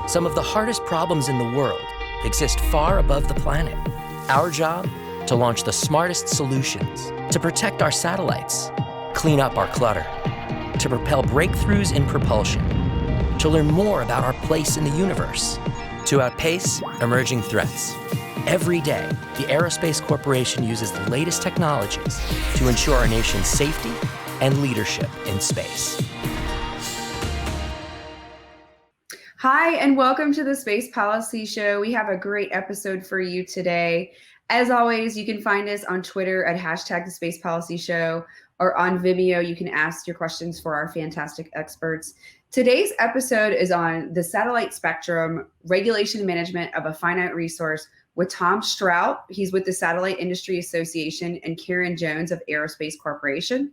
Some of the hardest problems in the world exist far above the planet. Our job? To launch the smartest solutions, to protect our satellites, clean up our clutter, to propel breakthroughs in propulsion, to learn more about our place in the universe, to outpace emerging threats. Every day, the Aerospace Corporation uses the latest technologies to ensure our nation's safety and leadership in space. Hi, and welcome to the Space Policy Show. We have a great episode for you today. As always, you can find us on Twitter at hashtag the Space Policy Show, or on Vimeo. You can ask your questions for our fantastic experts. Today's episode is on the satellite spectrum, regulation management of a finite resource, with Tom Stroup. He's with the Satellite Industry Association, and Karen Jones of Aerospace Corporation.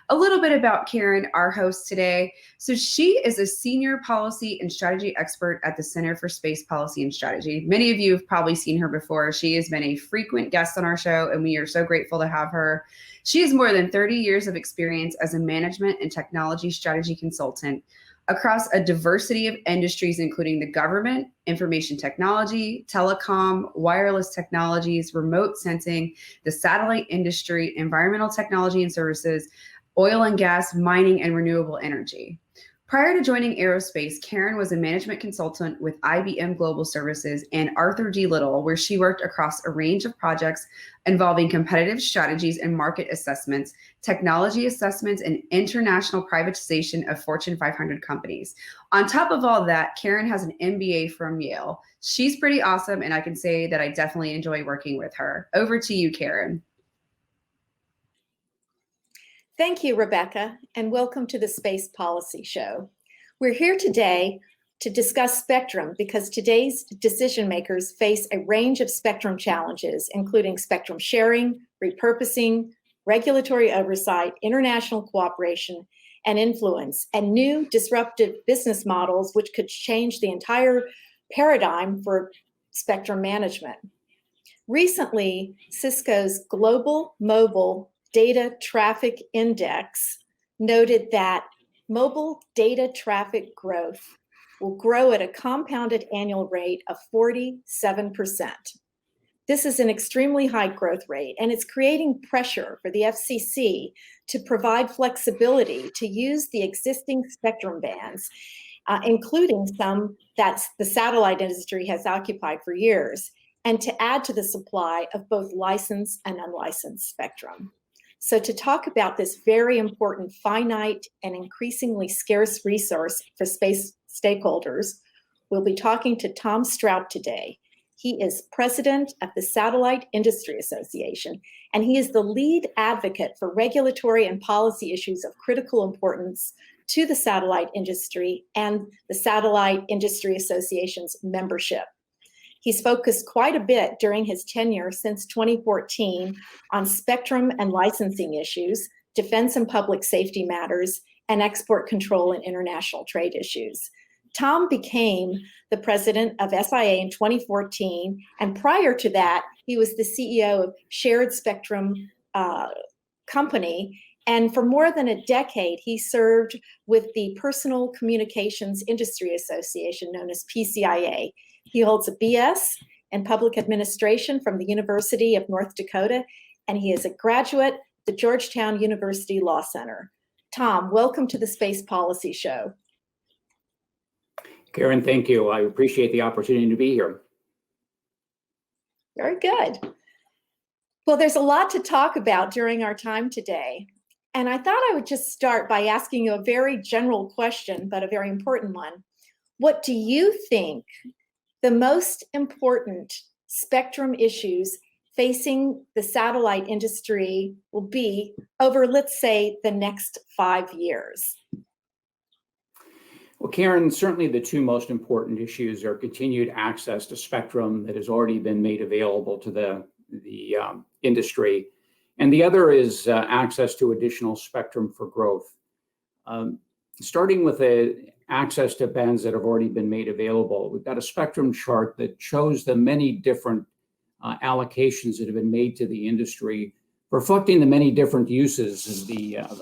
A little bit about Karen, our host today. So she is a senior policy and strategy expert at the Center for Space Policy and Strategy. Many of you have probably seen her before. She has been a frequent guest on our show, and we are so grateful to have her. She has more than 30 years of experience as a management and technology strategy consultant across a diversity of industries, including the government, information technology, telecom, wireless technologies, remote sensing, the satellite industry, environmental technology and services, oil and gas, mining, and renewable energy. Prior to joining aerospace, Karen was a management consultant with IBM Global Services and Arthur G. Little, where she worked across a range of projects involving competitive strategies and market assessments, technology assessments, and international privatization of Fortune 500 companies. On top of all that, Karen has an MBA from Yale. She's pretty awesome, and I can say that I definitely enjoy working with her. Over to you, Karen. Thank you, Rebecca, and welcome to the Space Policy Show. We're here today to discuss spectrum because today's decision makers face a range of spectrum challenges, including spectrum sharing, repurposing, regulatory oversight, international cooperation, and influence, and new disruptive business models which could change the entire paradigm for spectrum management. Recently, Cisco's Global Mobile Data Traffic Index noted that mobile data traffic growth will grow at a compounded annual rate of 47%. This is an extremely high growth rate, and it's creating pressure for the FCC to provide flexibility to use the existing spectrum bands, including some that the satellite industry has occupied for years, and to add to the supply of both licensed and unlicensed spectrum. So to talk about this very important, finite, and increasingly scarce resource for space stakeholders, we'll be talking to Tom Stroup today. He is president of the Satellite Industry Association, and he is the lead advocate for regulatory and policy issues of critical importance to the satellite industry and the Satellite Industry Association's membership. He's focused quite a bit during his tenure since 2014 on spectrum and licensing issues, defense and public safety matters, and export control and international trade issues. Tom became the president of SIA in 2014, and prior to that, he was the CEO of Shared Spectrum Company. And for more than a decade, he served with the Personal Communications Industry Association, known as PCIA. He holds a BS in Public Administration from the University of North Dakota, and he is a graduate of the Georgetown University Law Center. Tom, welcome to the Space Policy Show. Karen, thank you. I appreciate the opportunity to be here. Very good. Well, there's a lot to talk about during our time today. And I thought I would just start by asking you a very general question, but a very important one. What do you think the most important spectrum issues facing the satellite industry will be over, let's say, the next 5 years? Well, Karen, certainly the two most important issues are continued access to spectrum that has already been made available to the industry, and the other is access to additional spectrum for growth. Starting with access to bands that have already been made available, we've got a spectrum chart that shows the many different allocations that have been made to the industry, reflecting the many different uses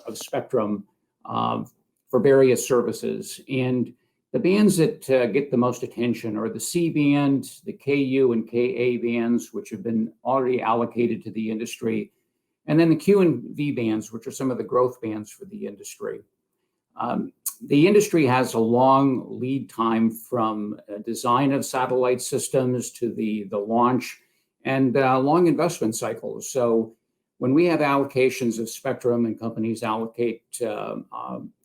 of spectrum for various services. And The bands that get the most attention are the C band, the KU and KA bands, which have been already allocated to the industry, and then the Q and V bands, which are some of the growth bands for the industry. The industry has a long lead time from design of satellite systems to the launch, and long investment cycles. So when we have allocations of spectrum and companies allocate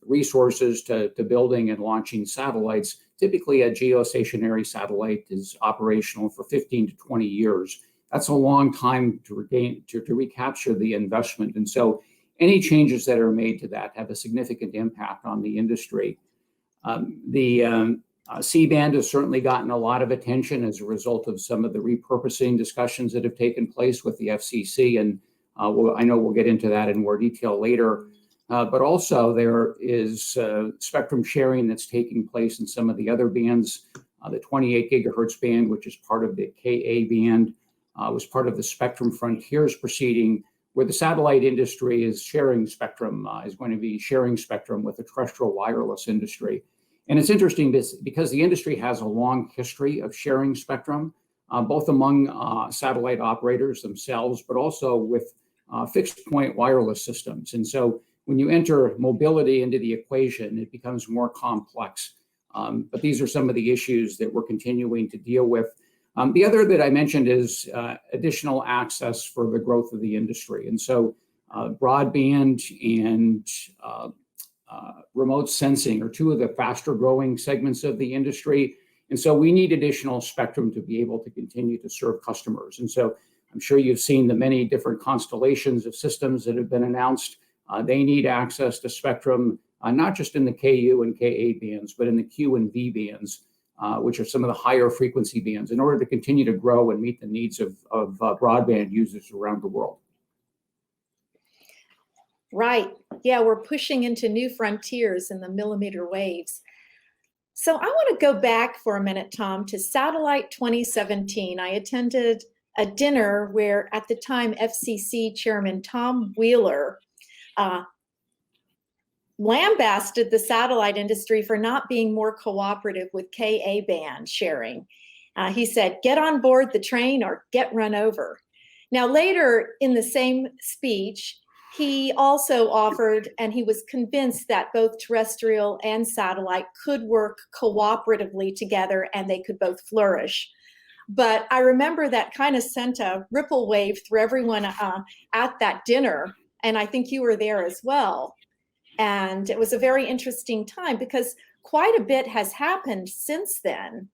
resources to building and launching satellites, typically a geostationary satellite is operational for 15 to 20 years. That's a long time to recapture the investment. And so any changes that are made to that have a significant impact on the industry. The C-band has certainly gotten a lot of attention as a result of some of the repurposing discussions that have taken place with the FCC, and I know we'll get into that in more detail later. But also there is spectrum sharing that's taking place in some of the other bands. The 28 gigahertz band, which is part of the KA band, was part of the Spectrum Frontiers proceeding, where the satellite industry is sharing spectrum, is going to be sharing spectrum with the terrestrial wireless industry. And it's interesting because the industry has a long history of sharing spectrum, both among satellite operators themselves, but also with fixed point wireless systems. And so when you enter mobility into the equation, it becomes more complex. But these are some of the issues that we're continuing to deal with. The other that I mentioned is additional access for the growth of the industry. And so broadband and remote sensing are two of the faster growing segments of the industry. And so we need additional spectrum to be able to continue to serve customers. And so I'm sure you've seen the many different constellations of systems that have been announced. They need access to spectrum, not just in the KU and KA bands, but in the Q and V bands, which are some of the higher frequency bands, in order to continue to grow and meet the needs of broadband users around the world. Right. Yeah, we're pushing into new frontiers in the millimeter waves. So I want to go back for a minute, Tom, to Satellite 2017. I attended a dinner where, at the time, FCC Chairman Tom Wheeler lambasted the satellite industry for not being more cooperative with KA band sharing. He said, get on board the train or get run over. Now, later in the same speech, he also offered, and he was convinced that both terrestrial and satellite could work cooperatively together and they could both flourish. But I remember that kind of sent a ripple wave through everyone at that dinner. And I think you were there as well. And it was a very interesting time because quite a bit has happened since then.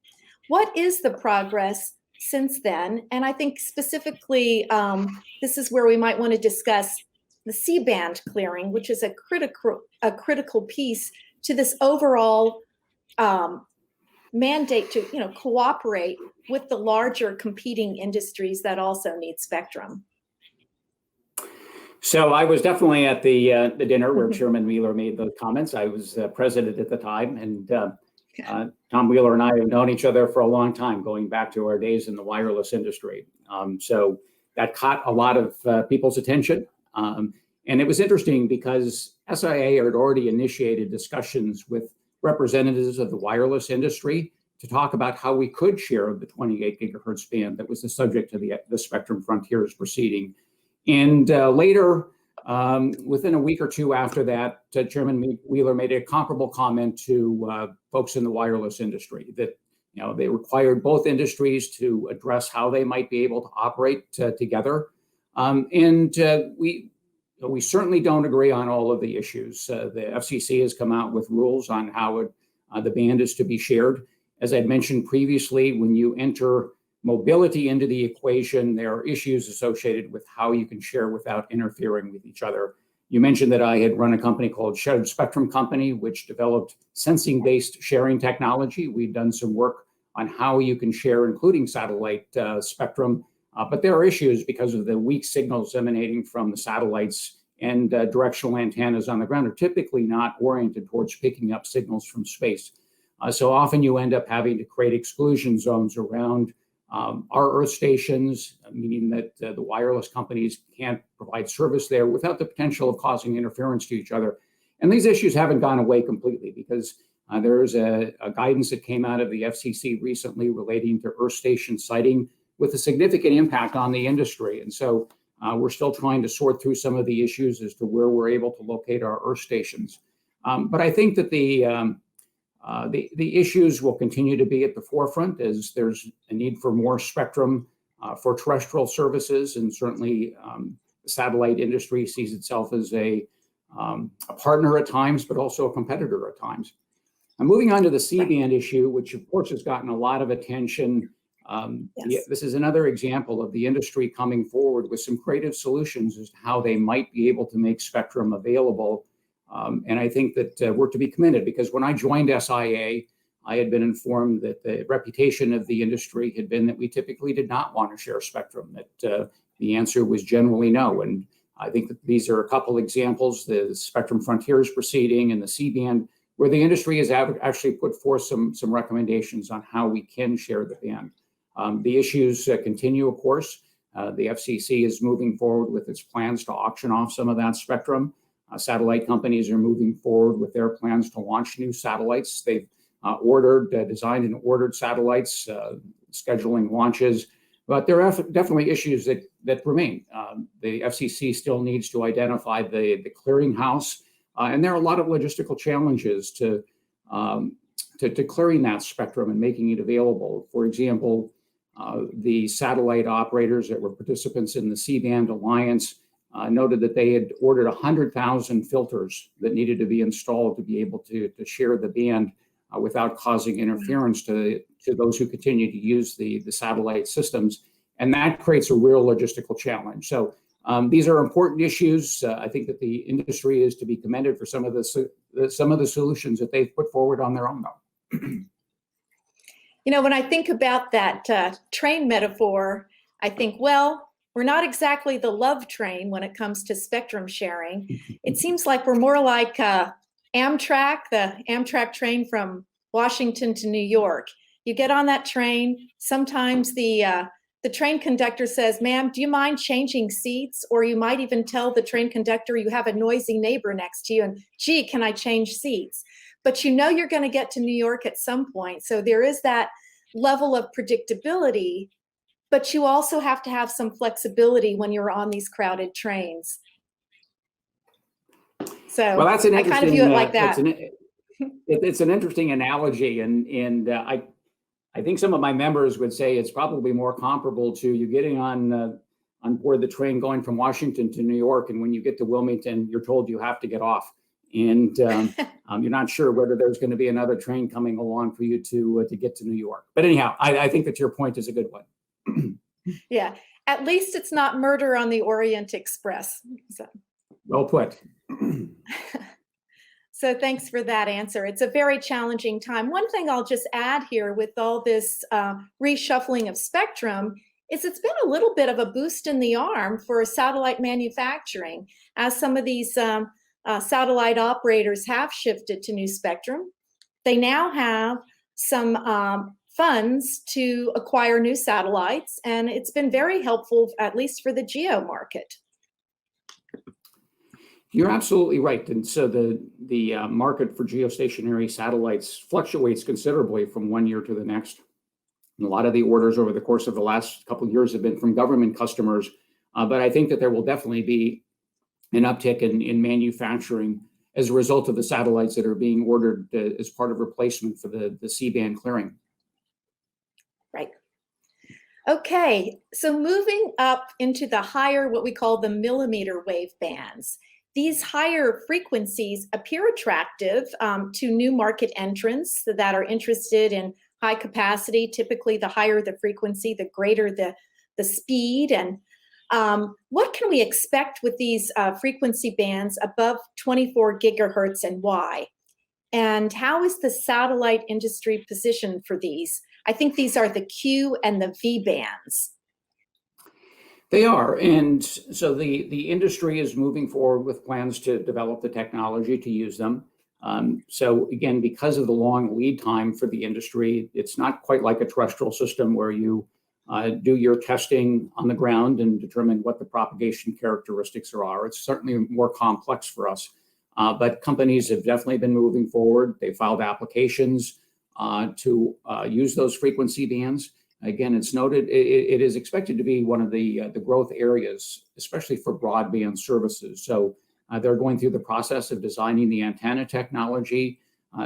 What is the progress since then? And I think specifically, this is where we might want to discuss the C-band clearing, which is a critical piece to this overall mandate to cooperate with the larger competing industries that also need spectrum. So I was definitely at the dinner where Chairman Wheeler made those comments. I was president at the time, and Tom Wheeler and I have known each other for a long time, going back to our days in the wireless industry. So that caught a lot of people's attention. And it was interesting because SIA had already initiated discussions with representatives of the wireless industry to talk about how we could share the 28 gigahertz band that was the subject of the Spectrum Frontiers proceeding. And later, within a week or two after that, Chairman Wheeler made a comparable comment to folks in the wireless industry that they required both industries to address how they might be able to operate together. And we certainly don't agree on all of the issues. The FCC has come out with rules on how the band is to be shared. As I mentioned previously, when you enter mobility into the equation, there are issues associated with how you can share without interfering with each other. You mentioned that I had run a company called Shared Spectrum Company, which developed sensing-based sharing technology. We've done some work on how you can share, including satellite spectrum. But there are issues because of the weak signals emanating from the satellites, and directional antennas on the ground are typically not oriented towards picking up signals from space. So often you end up having to create exclusion zones around our Earth stations, meaning that the wireless companies can't provide service there without the potential of causing interference to each other. And these issues haven't gone away completely because There is a guidance that came out of the FCC recently relating to earth station siting with a significant impact on the industry. And so we're still trying to sort through some of the issues as to where we're able to locate our earth stations. But I think that the issues will continue to be at the forefront as there's a need for more spectrum for terrestrial services, and certainly the satellite industry sees itself as a partner at times, but also a competitor at times. And moving on to the C-band issue, which of course has gotten a lot of attention. Yes. This is another example of the industry coming forward with some creative solutions as to how they might be able to make spectrum available. And I think that we're to be commended, because when I joined SIA, I had been informed that the reputation of the industry had been that we typically did not want to share spectrum, that the answer was generally no. And I think that these are a couple examples, the Spectrum Frontiers proceeding and the C-band, where the industry has actually put forth some recommendations on how we can share the band. The issues continue, of course. The FCC is moving forward with its plans to auction off some of that spectrum. Satellite companies are moving forward with their plans to launch new satellites. They've designed and ordered satellites, scheduling launches. But there are definitely issues that remain. The FCC still needs to identify the clearinghouse. And there are a lot of logistical challenges to clearing that spectrum and making it available. For example, the satellite operators that were participants in the C-band alliance noted that they had ordered 100,000 filters that needed to be installed to be able to share the band without causing interference to those who continue to use the satellite systems. And that creates a real logistical challenge. So these are important issues. I think that the industry is to be commended for some of the solutions that they've put forward on their own, though. You know, when I think about that train metaphor, I think, well, we're not exactly the love train when it comes to spectrum sharing. It seems like we're more like Amtrak, the Amtrak train from Washington to New York. You get on that train, sometimes the train conductor says, ma'am, do you mind changing seats? Or you might even tell the train conductor you have a noisy neighbor next to you and, gee, can I change seats? But you know you're going to get to New York at some point. So there is that level of predictability, but you also have to have some flexibility when you're on these crowded trains. So well, that's an I kind of view it like that. It's an interesting analogy. And I think some of my members would say it's probably more comparable to you getting on board the train going from Washington to New York. And when you get to Wilmington, you're told you have to get off. And you're not sure whether there's going to be another train coming along for you to get to New York. But anyhow, I think that your point is a good one. Yeah, at least it's not Murder on the Orient Express. So. Well put. So thanks for that answer. It's a very challenging time. One thing I'll just add here with all this reshuffling of spectrum is it's been a little bit of a boost in the arm for satellite manufacturing, as some of these satellite operators have shifted to new spectrum. They now have some funds to acquire new satellites, and it's been very helpful, at least for the GEO market. You're absolutely right. And so the market for geostationary satellites fluctuates considerably from one year to the next. And a lot of the orders over the course of the last couple of years have been from government customers. But I think that there will definitely be an uptick in manufacturing as a result of the satellites that are being ordered as part of replacement for the C-band clearing. Right. Okay, so moving up into the higher, what we call the millimeter wave bands. These higher frequencies appear attractive to new market entrants that are interested in high capacity. Typically, the higher the frequency, the greater the speed. And what can we expect with these frequency bands above 24 gigahertz, and why? And how is the satellite industry positioned for these? I think these are the Q and the V bands. They are. And so the industry is moving forward with plans to develop the technology to use them. So again, because of the long lead time for the industry, it's not quite like a terrestrial system where you do your testing on the ground and determine what the propagation characteristics are. It's certainly more complex for us. But companies have definitely been moving forward. They filed applications to use those frequency bands. Again, it's noted it is expected to be one of the growth areas, especially for broadband services. So they're going through the process of designing the antenna technology,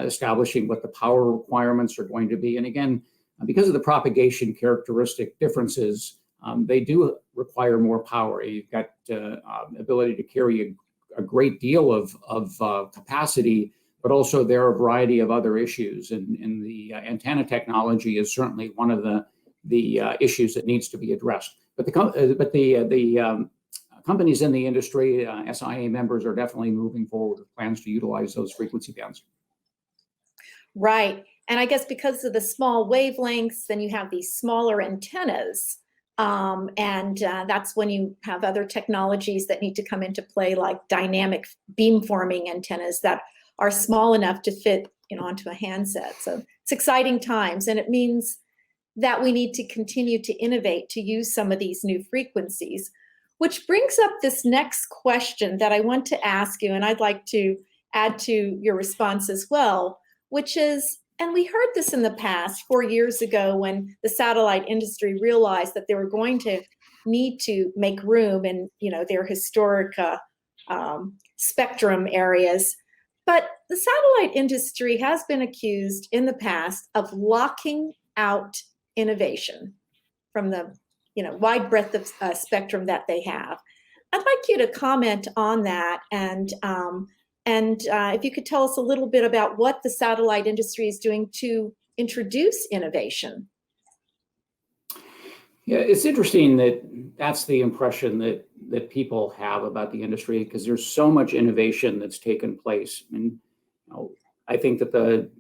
establishing what the power requirements are going to be. And again, because of the propagation characteristic differences, they do require more power. You've got ability to carry a great deal of capacity, but also there are a variety of other issues. And the antenna technology is certainly one of the issues that needs to be addressed. But the companies in the industry, SIA members, are definitely moving forward with plans to utilize those frequency bands. Right. And I guess because of the small wavelengths, then you have these smaller antennas. That's when you have other technologies that need to come into play, like dynamic beamforming antennas that are small enough to fit, onto a handset. So it's exciting times, and it means that we need to continue to innovate to use some of these new frequencies, which brings up this next question that I want to ask you, and I'd like to add to your response as well, which is, and we heard this in the past 4 years ago when the satellite industry realized that they were going to need to make room in, their historic spectrum areas. But the satellite industry has been accused in the past of locking out innovation from the, wide breadth of spectrum that they have. I'd like you to comment on that, and if you could tell us a little bit about what the satellite industry is doing to introduce innovation. Yeah, it's interesting that that's the impression that people have about the industry, because there's so much innovation that's taken place. And I think that the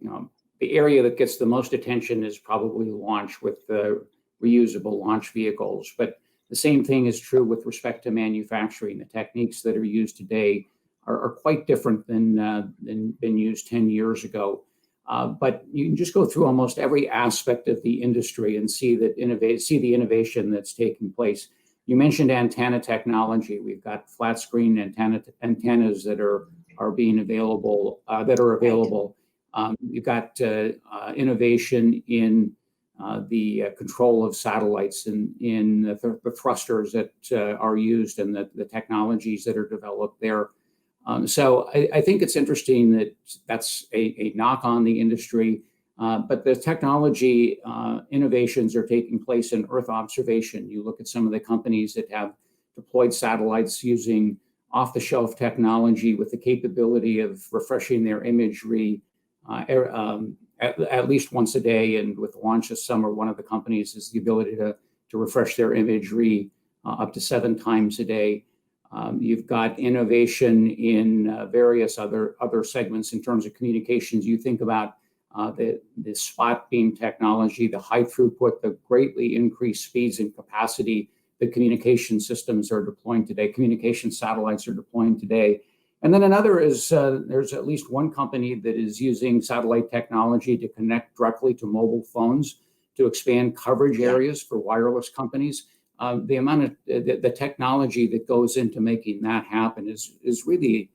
area that gets the most attention is probably launch with the reusable launch vehicles. But the same thing is true with respect to manufacturing. The techniques that are used today are quite different than been used 10 years ago. But you can just go through almost every aspect of the industry and see the innovation that's taking place. You mentioned antenna technology. We've got flat screen antennas that are being available. You've got innovation in the control of satellites and in the thrusters that are used, and the technologies that are developed there. So I think it's interesting that that's a knock on the industry, but the technology innovations are taking place in Earth observation. You look at some of the companies that have deployed satellites using off-the-shelf technology with the capability of refreshing their imagery at least once a day. And with the launch this summer, one of the companies has the ability to refresh their imagery up to 7 times a day. You've got innovation in various other segments in terms of communications. You think about the spot beam technology, the high throughput, the greatly increased speeds and capacity that communication systems are deploying today, communication satellites are deploying today. And then another is there's at least one company that is using satellite technology to connect directly to mobile phones to expand coverage areas for wireless companies. The amount of the technology that goes into making that happen is really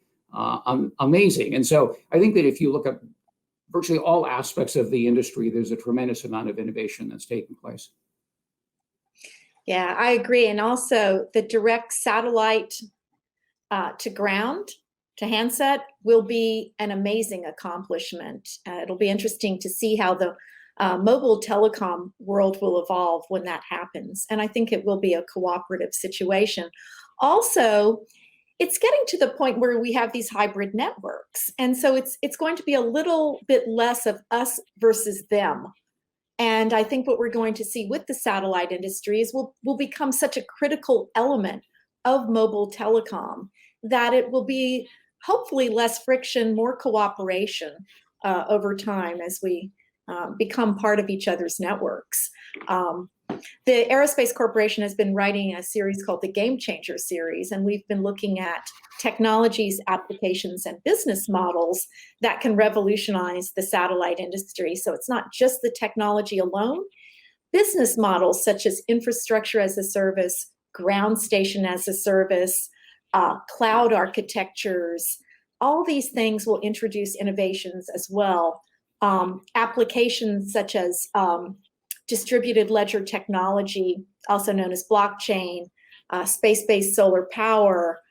amazing. And so I think that if you look at virtually all aspects of the industry, there's a tremendous amount of innovation that's taking place. Yeah, I agree. And also the direct satellite to ground, to handset, will be an amazing accomplishment. It'll be interesting to see how the mobile telecom world will evolve when that happens. And I think it will be a cooperative situation. Also, it's getting to the point where we have these hybrid networks. And so it's going to be a little bit less of us versus them. And I think what we're going to see with the satellite industry is will become such a critical element of mobile telecom that it will be hopefully less friction, more cooperation over time as we become part of each other's networks. The Aerospace Corporation has been writing a series called the Game Changer series, and we've been looking at technologies, applications, and business models that can revolutionize the satellite industry. So it's not just the technology alone. Business models such as infrastructure as a service, ground station as a service, cloud architectures, all these things will introduce innovations as well. Applications such as distributed ledger technology, also known as blockchain, space-based solar power,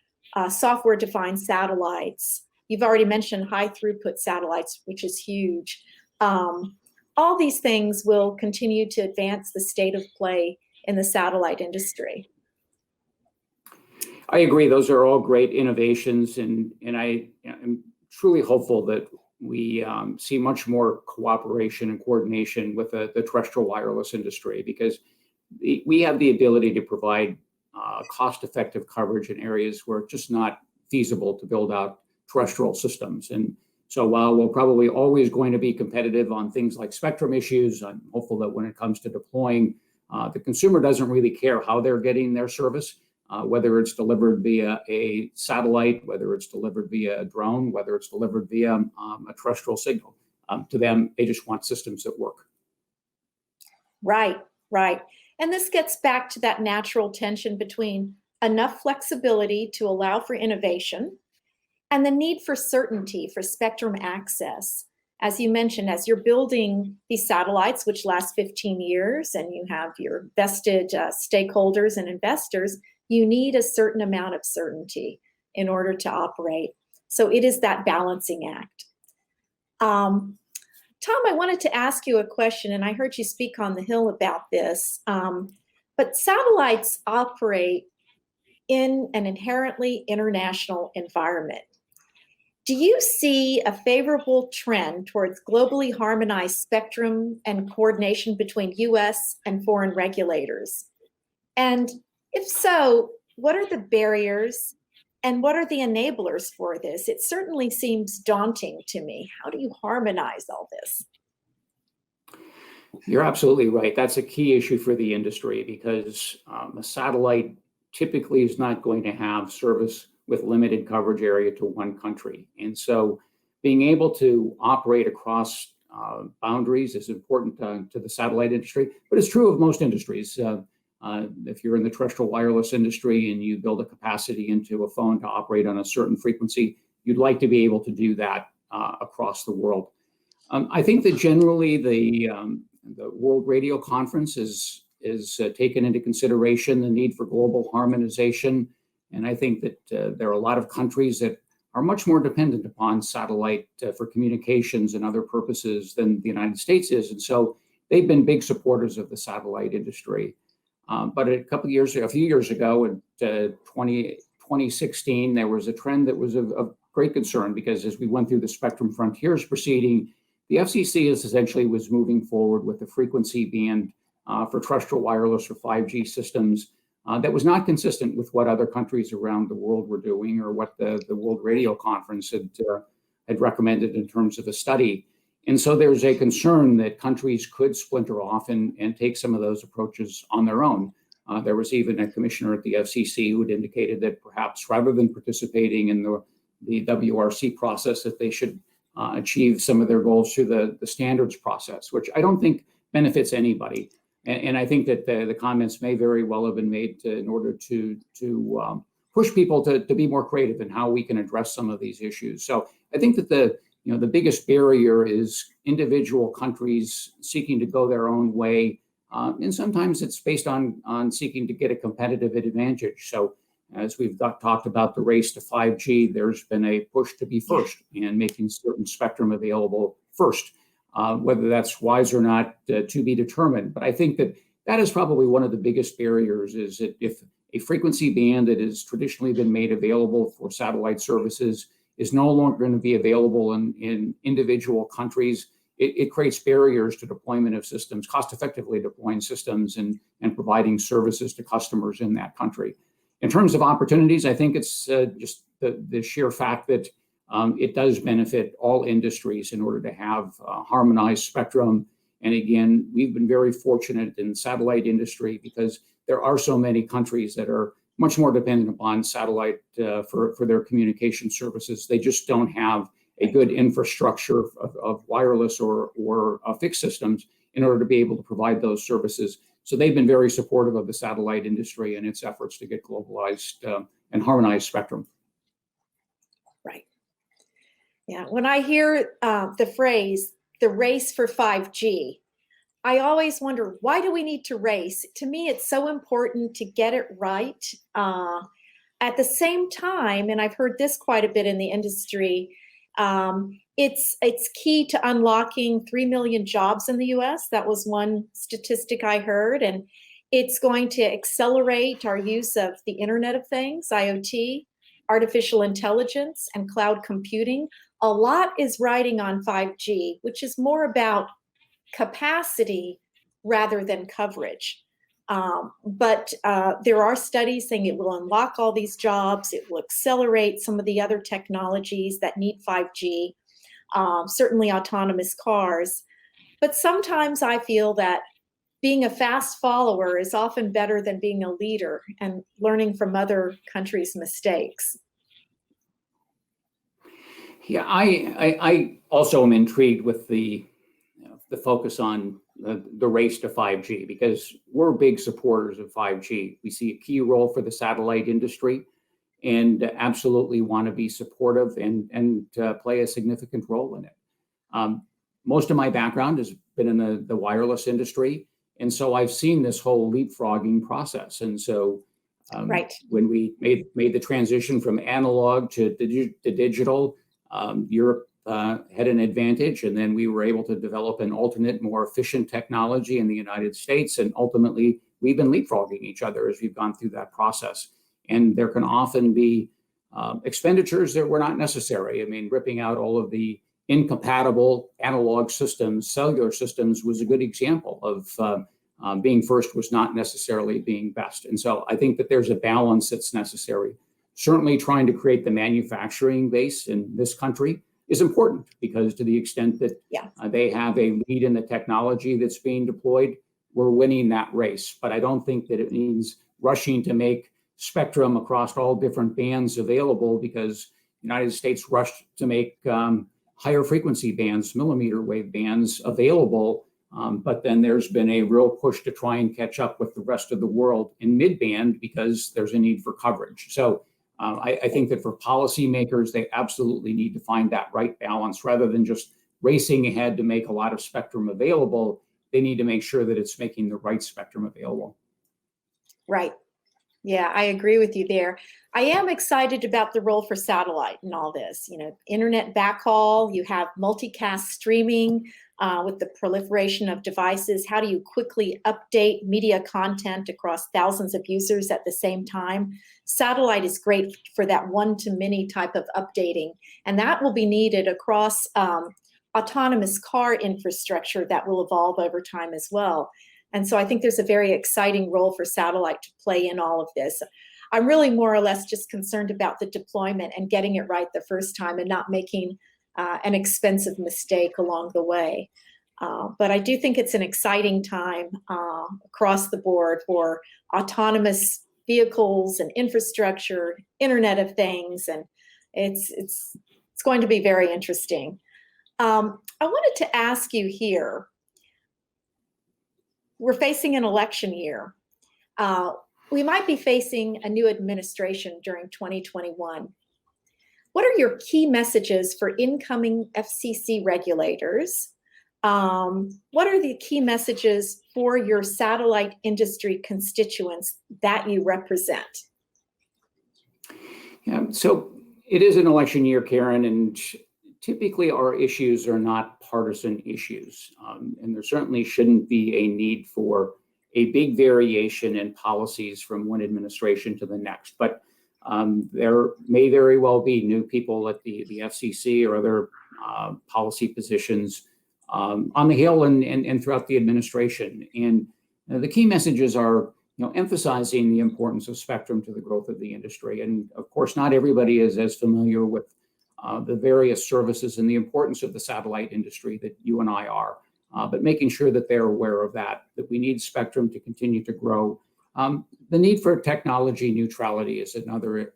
software-defined satellites. You've already mentioned high throughput satellites, which is huge. All these things will continue to advance the state of play in the satellite industry. I agree. Those are all great innovations, and I am truly hopeful that we see much more cooperation and coordination with the terrestrial wireless industry, because we have the ability to provide cost-effective coverage in areas where it's just not feasible to build out terrestrial systems. And so while we're probably always going to be competitive on things like spectrum issues, I'm hopeful that when it comes to deploying, the consumer doesn't really care how they're getting their service, whether it's delivered via a satellite, whether it's delivered via a drone, whether it's delivered via a terrestrial signal. To them, they just want systems that work. Right, right. And this gets back to that natural tension between enough flexibility to allow for innovation and the need for certainty for spectrum access. As you mentioned, as you're building these satellites, which last 15 years, and you have your vested stakeholders and investors, you need a certain amount of certainty in order to operate. So it is that balancing act. Tom, I wanted to ask you a question, and I heard you speak on the Hill about this, but satellites operate in an inherently international environment. Do you see a favorable trend towards globally harmonized spectrum and coordination between US and foreign regulators? And if so, what are the barriers and what are the enablers for this? It certainly seems daunting to me. How do you harmonize all this? You're absolutely right. That's a key issue for the industry, because a satellite typically is not going to have service with limited coverage area to one country. And so being able to operate across boundaries is important to the satellite industry, but it's true of most industries. If you're in the terrestrial wireless industry and you build a capacity into a phone to operate on a certain frequency, you'd like to be able to do that across the world. I think that generally the World Radio Conference is taken into consideration the need for global harmonization. And I think that there are a lot of countries that are much more dependent upon satellite for communications and other purposes than the United States is. And so they've been big supporters of the satellite industry. But a few years ago, in 2016, there was a trend that was of great concern, because as we went through the Spectrum Frontiers proceeding, the FCC essentially was moving forward with the frequency band for terrestrial wireless or 5G systems that was not consistent with what other countries around the world were doing, or what the World Radio Conference had recommended in terms of a study. And so there's a concern that countries could splinter off and take some of those approaches on their own. There was even a commissioner at the FCC who had indicated that perhaps rather than participating in the WRC process, that they should achieve some of their goals through the standards process, which I don't think benefits anybody. And I think that the comments may very well have been made in order to push people to be more creative in how we can address some of these issues. So I think that the biggest barrier is individual countries seeking to go their own way, and sometimes it's based on seeking to get a competitive advantage. So as we've talked about the race to 5G, there's been a push to be first and making certain spectrum available first. Whether that's wise or not, to be determined. But I think that is probably one of the biggest barriers, is that if a frequency band that has traditionally been made available for satellite services is no longer going to be available in individual countries, it creates barriers to deployment of systems, cost effectively deploying systems and providing services to customers in that country. In terms of opportunities, I think it's just the sheer fact that it does benefit all industries in order to have harmonized spectrum. And again, we've been very fortunate in the satellite industry, because there are so many countries that are much more dependent upon satellite for their communication services. They just don't have a good infrastructure of wireless or fixed systems in order to be able to provide those services. So they've been very supportive of the satellite industry and its efforts to get globalized and harmonized spectrum. Right. Yeah, when I hear the phrase, the race for 5G, I always wonder, why do we need to race? To me, it's so important to get it right. At the same time, and I've heard this quite a bit in the industry, it's key to unlocking 3 million jobs in the US. That was one statistic I heard. And it's going to accelerate our use of the Internet of Things, IoT, artificial intelligence, and cloud computing. A lot is riding on 5G, which is more about capacity rather than coverage. But there are studies saying it will unlock all these jobs. It will accelerate some of the other technologies that need 5G, certainly autonomous cars. But sometimes I feel that being a fast follower is often better than being a leader and learning from other countries' mistakes. Yeah, I also am intrigued with the focus on the race to 5G, because we're big supporters of 5G. We see a key role for the satellite industry and absolutely want to be supportive and play a significant role in it. Most of my background has been in the wireless industry, and so I've seen this whole leapfrogging process. And so Right. when we made the transition from analog to digital, Europe had an advantage, and then we were able to develop an alternate, more efficient technology in the United States. And ultimately, we've been leapfrogging each other as we've gone through that process. And there can often be expenditures that were not necessary. I mean, ripping out all of the incompatible analog systems, cellular systems, was a good example of being first was not necessarily being best. And so I think that there's a balance that's necessary. Certainly trying to create the manufacturing base in this country is important, because to the extent that they have a lead in the technology that's being deployed, we're winning that race. But I don't think that it means rushing to make spectrum across all different bands available, because the United States rushed to make higher frequency bands, millimeter wave bands available. But then there's been a real push to try and catch up with the rest of the world in mid-band, because there's a need for coverage. So I think that for policymakers, they absolutely need to find that right balance. Rather than just racing ahead to make a lot of spectrum available, they need to make sure that it's making the right spectrum available. Right. Yeah, I agree with you there. I am excited about the role for satellite in all this. You know, internet backhaul, you have multicast streaming with the proliferation of devices. How do you quickly update media content across thousands of users at the same time? Satellite is great for that one-to-many type of updating, and that will be needed across autonomous car infrastructure that will evolve over time as well. And so I think there's a very exciting role for satellite to play in all of this. I'm really more or less just concerned about the deployment and getting it right the first time and not making an expensive mistake along the way. But I do think it's an exciting time across the board for autonomous vehicles and infrastructure, Internet of Things, and it's going to be very interesting. I wanted to ask you here, we're facing an election year. We might be facing a new administration during 2021. What are your key messages for incoming FCC regulators? What are the key messages for your satellite industry constituents that you represent? Yeah, so it is an election year, Karen, and typically our issues are not partisan issues. And there certainly shouldn't be a need for a big variation in policies from one administration to the next. But there may very well be new people at the FCC or other policy positions on the Hill and throughout the administration. And the key messages are, emphasizing the importance of spectrum to the growth of the industry. And of course, not everybody is as familiar with the various services and the importance of the satellite industry that you and I are, but making sure that they're aware of that we need spectrum to continue to grow. The need for technology neutrality is another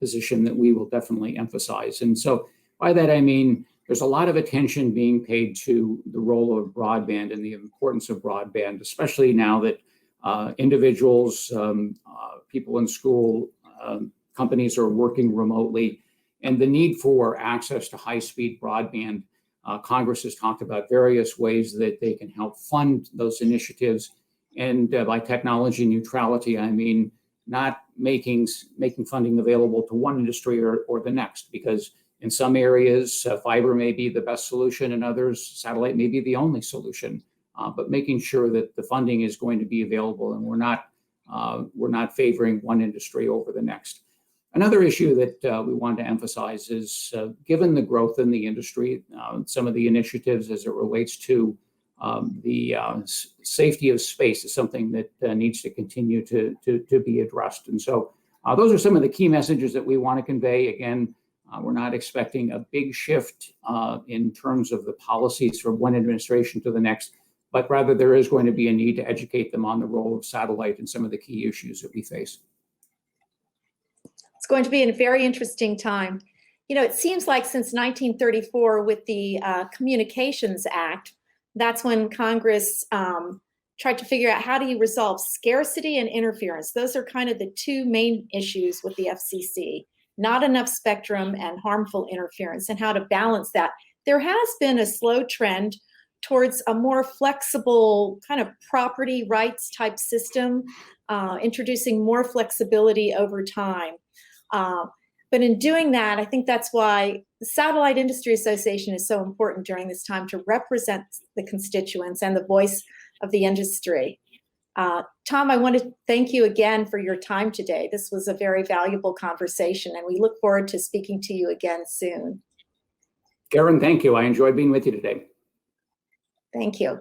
position that we will definitely emphasize. And so by that, I mean, there's a lot of attention being paid to the role of broadband and the importance of broadband, especially now that individuals, people in school, companies are working remotely. and the need for access to high-speed broadband. Congress has talked about various ways that they can help fund those initiatives. And by technology neutrality, I mean not making funding available to one industry or the next, because in some areas, fiber may be the best solution, in others, satellite may be the only solution. But making sure that the funding is going to be available and we're not favoring one industry over the next. Another issue that we want to emphasize is, given the growth in the industry, some of the initiatives as it relates to the safety of space is something that needs to continue to be addressed. And so those are some of the key messages that we want to convey. Again, we're not expecting a big shift in terms of the policies from one administration to the next, but rather there is going to be a need to educate them on the role of satellite and some of the key issues that we face. It's going to be a very interesting time. You know, it seems like since 1934 with the Communications Act, that's when Congress tried to figure out how do you resolve scarcity and interference. Those are kind of the two main issues with the FCC, not enough spectrum and harmful interference, and how to balance that. There has been a slow trend towards a more flexible kind of property rights type system, introducing more flexibility over time. But in doing that, I think that's why the Satellite Industry Association is so important during this time to represent the constituents and the voice of the industry. Tom, I want to thank you again for your time today. This was a very valuable conversation, and we look forward to speaking to you again soon. Karen, thank you. I enjoyed being with you today. Thank you.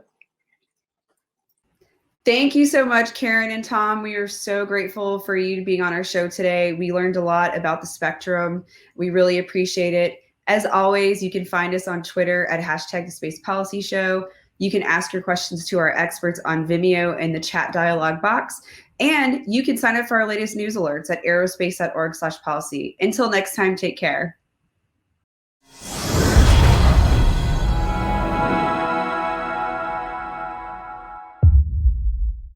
Thank you so much, Karen and Tom. We are so grateful for you being on our show today. We learned a lot about the spectrum. We really appreciate it. As always, you can find us on Twitter at #TheSpacePolicyShow. You can ask your questions to our experts on Vimeo in the chat dialog box. And you can sign up for our latest news alerts at aerospace.org/policy. Until next time, take care.